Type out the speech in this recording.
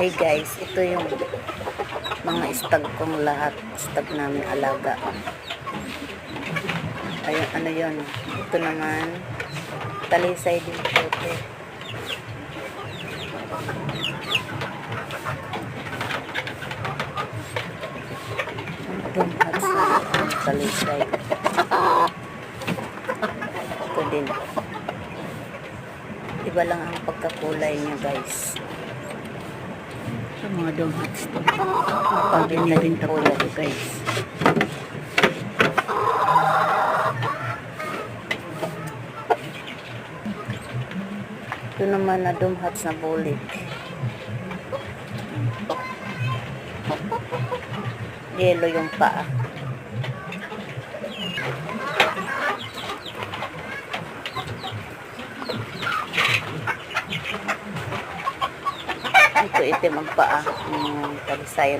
Hey guys, ito yung mga stag kong lahat. Stag namin alaga. Ayun, ano yun. Ito naman, talisay din ito. Talisay. Ito din. Iba lang ang pagkakulay niya guys. Sa mga donuts to. Pagin na rin po ito guys. Ito naman na dumhats na bulik. Yellow yung paa. Ito itim ang paa. Talisayan